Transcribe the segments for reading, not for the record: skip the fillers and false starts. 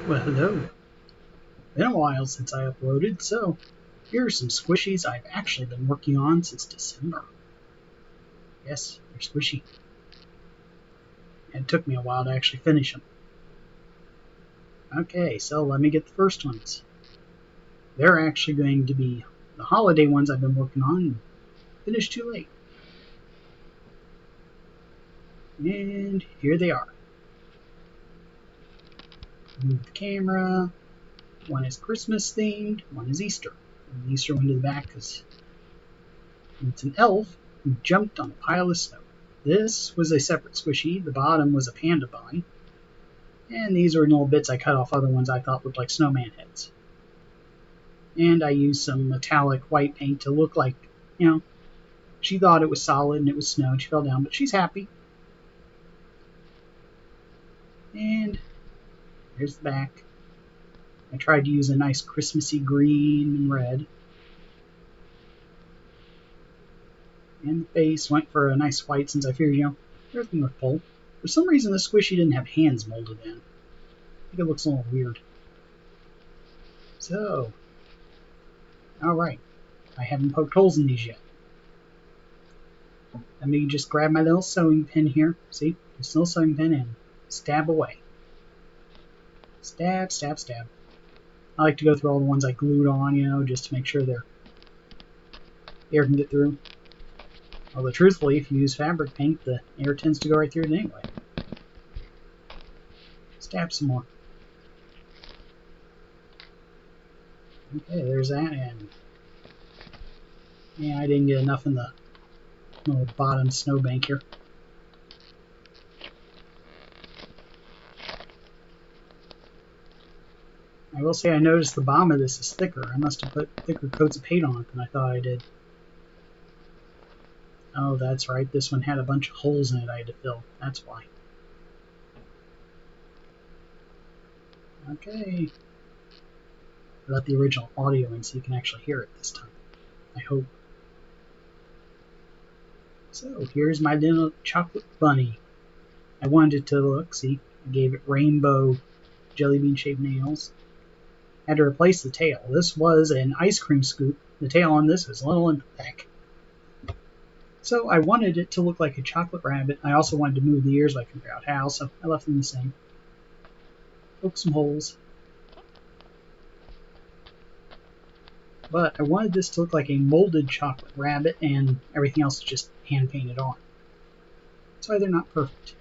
Well, hello. Been a while since I uploaded, so here are some squishies I've actually been working on since December. Yes, they're squishy. And it took me a while to actually finish them. Okay, so let me get the first ones. They're actually going to be the holiday ones I've been working on and finished too late. And here they are. Move the camera. One is Christmas themed, one is Easter. And the Easter one to the back because it's an elf who jumped on a pile of snow. This was a separate squishy. The bottom was a panda vine. And these are little bits I cut off other ones I thought looked like snowman heads. And I used some metallic white paint to look like, she thought it was solid and it was snow and she fell down, but she's happy. And here's the back. I tried to use a nice Christmassy green and red. And the face went for a nice white since I figured, everything would pull. For some reason, the squishy didn't have hands molded in. I think it looks a little weird. So, alright. I haven't poked holes in these yet. Let me just grab my little sewing pin here. See? Just a little sewing pin and stab away. Stab, stab, stab. I like to go through all the ones I glued on, just to make sure the air can get through. Although truthfully, if you use fabric paint, the air tends to go right through it anyway. Stab some more. Okay, there's that, and yeah, I didn't get enough in the little bottom snowbank here. I will say I noticed the bottom of this is thicker. I must have put thicker coats of paint on it than I thought I did. Oh, that's right. This one had a bunch of holes in it I had to fill. That's why. Okay. Let the original audio in so you can actually hear it this time. I hope. So, here's my little chocolate bunny. I wanted it to look, see, I gave it rainbow jelly bean shaped nails. I had to replace the tail. This was an ice cream scoop. The tail on this was little and thick. So I wanted it to look like a chocolate rabbit. I also wanted to move the ears, but I couldn't figure out how, so I left them the same. Poke some holes. But I wanted this to look like a molded chocolate rabbit, and everything else is just hand painted on. That's why they're not perfect.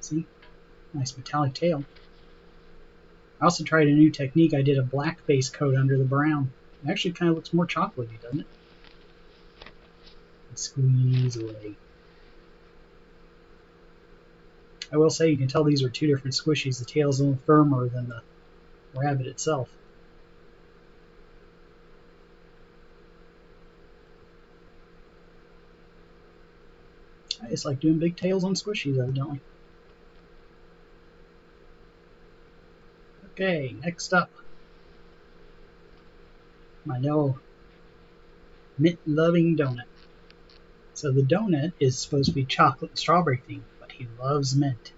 See? Nice metallic tail. I also tried a new technique. I did a black base coat under the brown. It actually kind of looks more chocolatey, doesn't it? And squeeze away. I will say you can tell these are two different squishies. The tail's a little firmer than the rabbit itself. I just like doing big tails on squishies, evidently. Okay, next up. My little mint-loving donut. So the donut is supposed to be chocolate and strawberry themed, but he loves mint.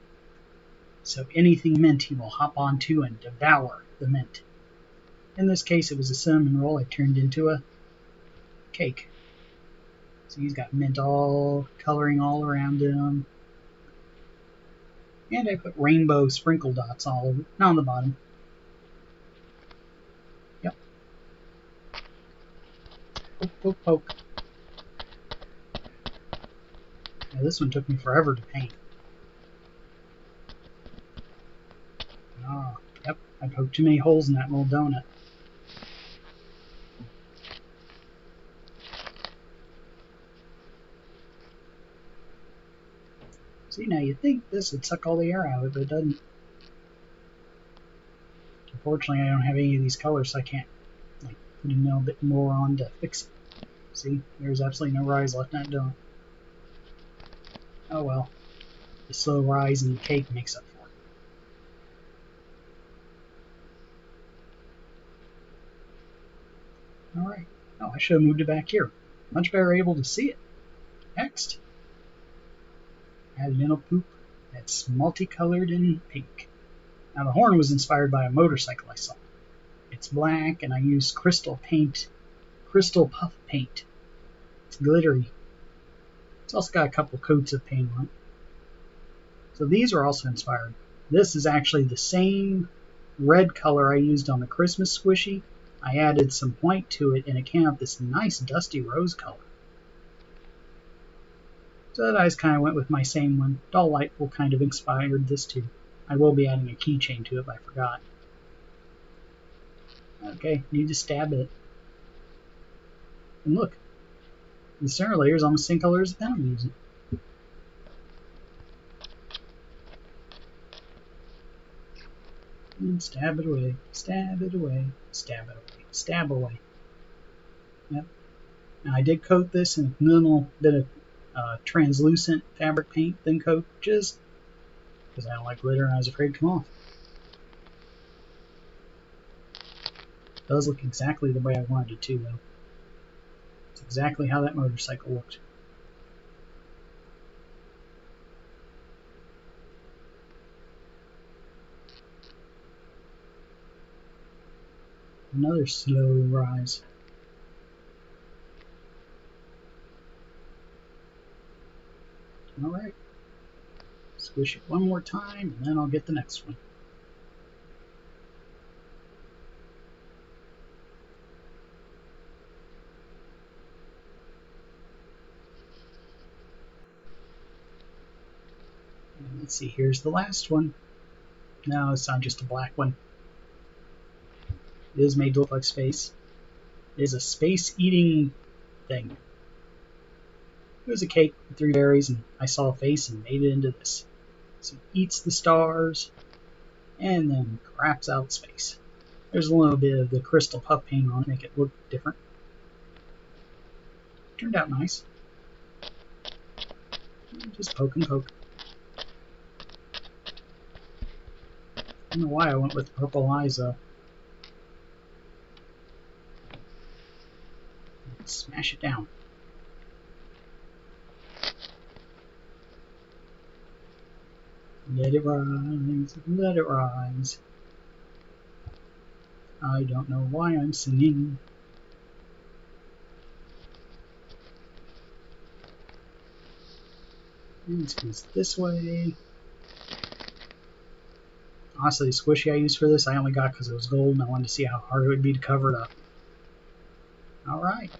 So anything mint he will hop onto and devour the mint. In this case it was a cinnamon roll I turned into a cake. So he's got mint all coloring all around him. And I put rainbow sprinkle dots all over, not on the bottom. Yep. Poke, poke, poke. Now this one took me forever to paint. Ah, yep, I poked too many holes in that little donut. See, now you'd think this would suck all the air out of it, but it doesn't. Unfortunately, I don't have any of these colors, so I can't put a little bit more on to fix it. See, there's absolutely no rise left in that donut. Oh well, the slow rise in the cake makes up for it. Alright, oh, I should have moved it back here. Much better able to see it. Next, add a little poop that's multicolored in pink. Now the horn was inspired by a motorcycle I saw. It's black and I used crystal puff paint. It's glittery. It's also got a couple coats of paint on it. So these are also inspired. This is actually the same red color I used on the Christmas squishy. I added some white to it and it came out this nice dusty rose color. So I just kind of went with my same one. Dollightful kind of inspired this too. I will be adding a keychain to it, but I forgot. Okay, need to stab it. And look, the center layer is almost the same color as the pen I'm using. And stab it away, stab it away, stab it away, stab away. Yep. Now I did coat this in a little bit of translucent fabric paint, thin coat, just because I don't like glitter and I was afraid to come off. It does look exactly the way I wanted it to, though. It's exactly how that motorcycle looked. Another slow rise. Alright. Squish it one more time, and then I'll get the next one. And let's see, here's the last one. No, it's not just a black one. It is made to look like space. It is a space-eating thing. It was a cake with 3 berries, and I saw a face and made it into this. So it eats the stars, and then craps out space. There's a little bit of the crystal puff paint on it to make it look different. Turned out nice. Just poke and poke. I don't know why I went with purple eyes though. Smash it down. Let it rise, let it rise. I don't know why I'm singing. And it goes this way. Honestly, the squishy I used for this I only got because it was gold and I wanted to see how hard it would be to cover it up. Alright,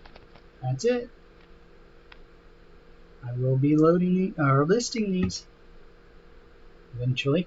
that's it. I will be listing these eventually.